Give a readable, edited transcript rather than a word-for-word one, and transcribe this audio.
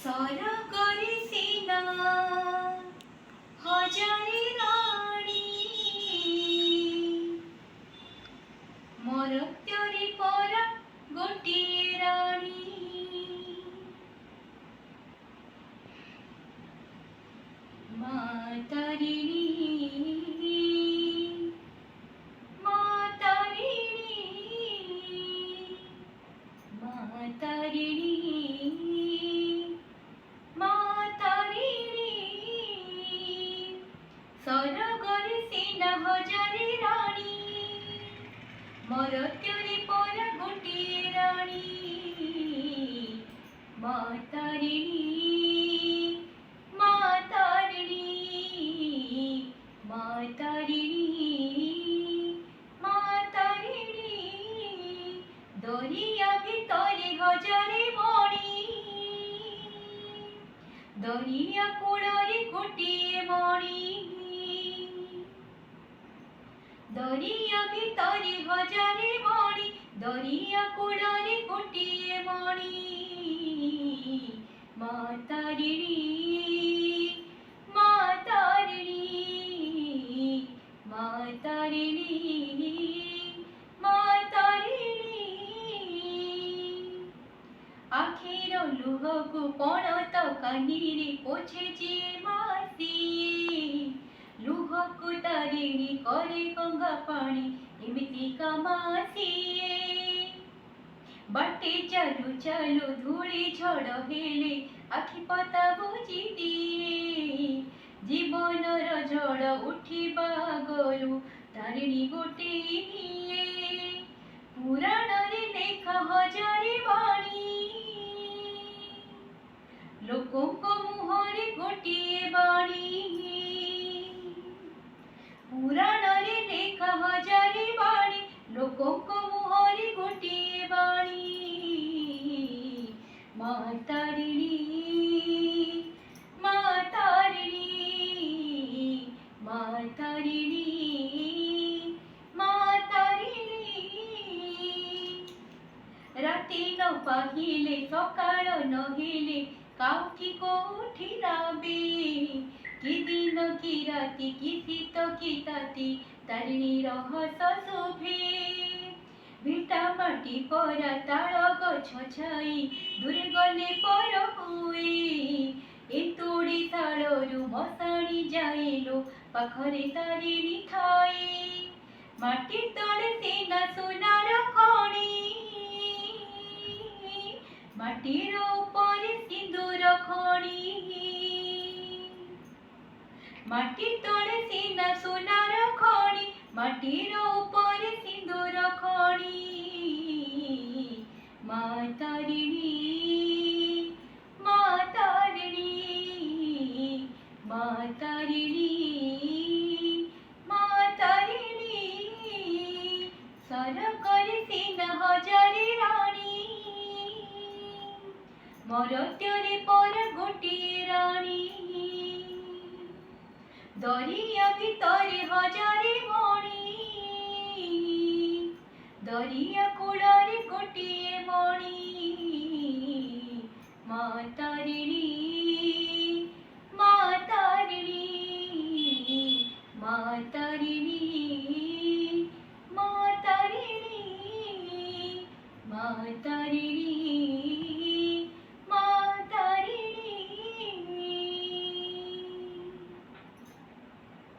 ସରଗରେ ସିନା ହଜାରେ ରାଣୀ, ମରତ୍ୟରେ ପରା ଗୋଟିଏ ରାଣୀ। ମା ତାରିଣୀ, ମା ତାରିଣୀ, ମା ତାରିଣୀ, ମା ତାରିଣୀ। ସରଗରେ ସିନା ହଜାରେ ରାଣୀ, ମରତ୍ୟରେ ପରା ଗୋଟିଏ ରାଣୀ। ମା ତାରିଣୀ, ମା ତାରିଣୀ, ମା ତାରିଣୀ, ମା ତାରିଣୀ। ଦରିଆ ଭିତରେ ହଜାରେ ମଣି, ଦରିଆ କୂଳରେ ଗୋଟିଏ ମଣି। ଦରିଆ ଭିତରେ ହଜାରେ ମଣି, ଦରିଆ କୂଳରେ ଗୋଟିଏ ମଣି। ମା ତାରିଣୀ, ମା ତାରିଣୀ, ମା ତାରିଣୀ, ମା ତାରିଣୀ। ଆଖିର ଲୁହକୁ ପଣତ କାନିରେ ପୋଛେ ଯିଏ ମାସିଏ, ଲୁହକୁ ତାରିଣୀ କରେ ଗଙ୍ଗା ପାଣି ଏମିତିକା ମାସିଏ। ବାଟେ ଚାଲୁ ଚାଲୁ ଧୂଳି ଝଡ଼ ହେଲେ ଆଖି ପତା ବୁଜି ଦିଏ, ଜୀବନର ଝଡ଼ ଉଠିବା ଆଗରୁ ତାରିଣୀ ଗୋଟେଇ ନିଏ। ପୁରାଣରେ ଲେଖା ହଜାରେ ବାଣୀ, ଲୋକଙ୍କ ମୁହଁରେ ଗୋଟିଏ ବାଣୀ। ପୁରାଣରେ ଲେଖା ହଜାରେ ବାଣୀ, ଲୋକଙ୍କ ମୁହଁରେ ଗୋଟିଏ ବାଣୀ। ମା ତାରିଣୀ, ମା ତାରିଣୀ, ମା ତାରିଣୀ, ମା ତାରିଣୀ। ରାତି ନ ପାହିଲେ ସକାଳ ନହେଲେ କାଉଠି କୋଉଠି ରାବେ, କି ଦିନ କି ରାତି କି ଶୀତ କି ତାତି ତାରିଣୀର ହସ ଶୁଭେ। ଭିଟା ମାଟି ପରା ତାଳ ଗଛ ଛାଇ ଦୂରେ ଗଲେ ପର ହୁଏ, ଏନ୍ତୁଡ଼ି ଶାଳରୁ ମଶାଣି ଯାଏଲୋ ପାଖରେ ତାରିଣୀ ଥାଏ। ମାଟି ତଳେ ସିନା ସୁନାର ଖଣି, ମାଟିର ଉପରେ ସିନ୍ଦୁର ଖଣି। ମାଟି ତଳେ ସିନା ସୁନାର ଖଣି, ମାଟିର ଉପରେ ସିନ୍ଦୁର ଖଣି। ମା ତାରିଣୀ, ମା ତାରିଣୀ, ମା ତାରିଣୀ, ମା ତାରିଣୀ। ସରଗରେ ସିନା ହଜାରେ ରାଣୀ, ମରତ୍ୟରେ ପରା ଗୋଟିଏ ରାଣୀ। ଦରିଆ ଭିତରେ ହଜାରେ ମଣି, ଦରିଆ କୂଳରେ ଗୋଟିଏ ମଣି।